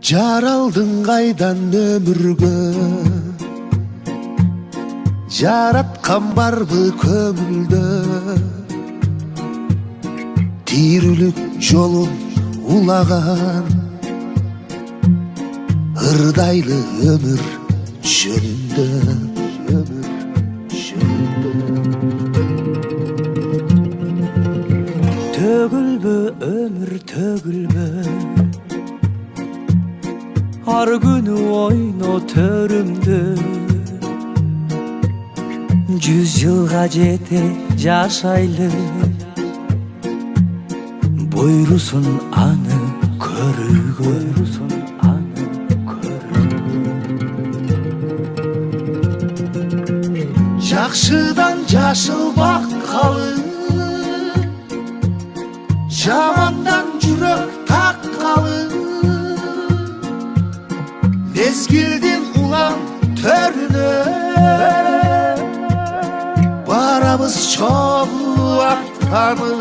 жаралдың қайдан өмірге, жаратқан барбы көңілді, тирүүлүк жолун улаған, ырдайлы өмір жөнүндө, төгүлбө өмір төгүлбө, ар күнү ойно төрүмдө, 100 жылга жете жашайлы, буйрусун аны көрүүгө, жакшыдан жашыл баккалы, жамандан жүрөк таккалы, мезгилдин улам төрүнө барабыз чогуу аттанып.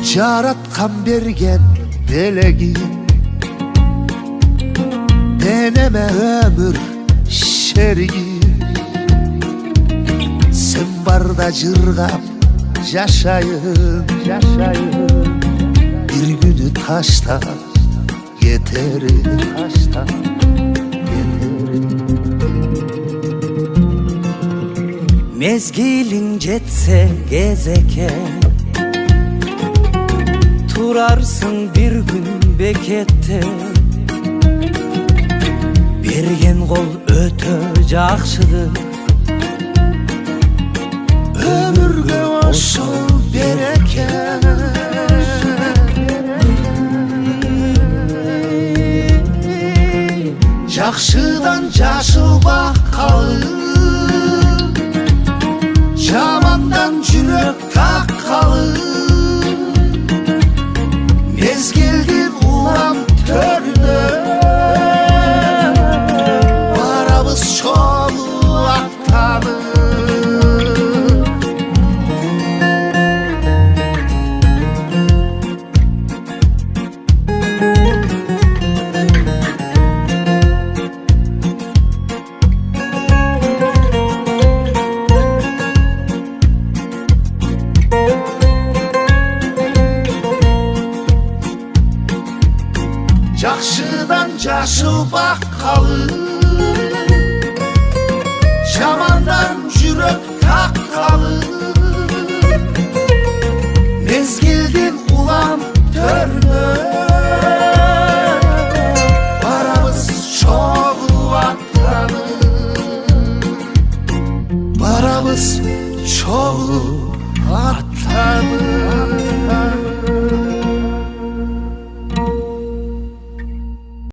Жараткан берген белегин, денеме өмір шеригин, сен барда жыргап жашайын, бир күнү таштап кетерим, мезгилиң жетсе кезекке, турарсың бир күн бекетте, берген кол өтө жакшыдыр, өмүргө ошол береке. Жакшыдан жашыл баккалы, жамандан жүрөк таккалы, мезгилдин улам төрүнө барабыз чогуу аттанып. Жакшыдан жашыл баккалы, жамандан жүрөк таккалы, мезгилдин улам төрүнө барабыз чогуу аттанып, барабыз чогуу аттанып.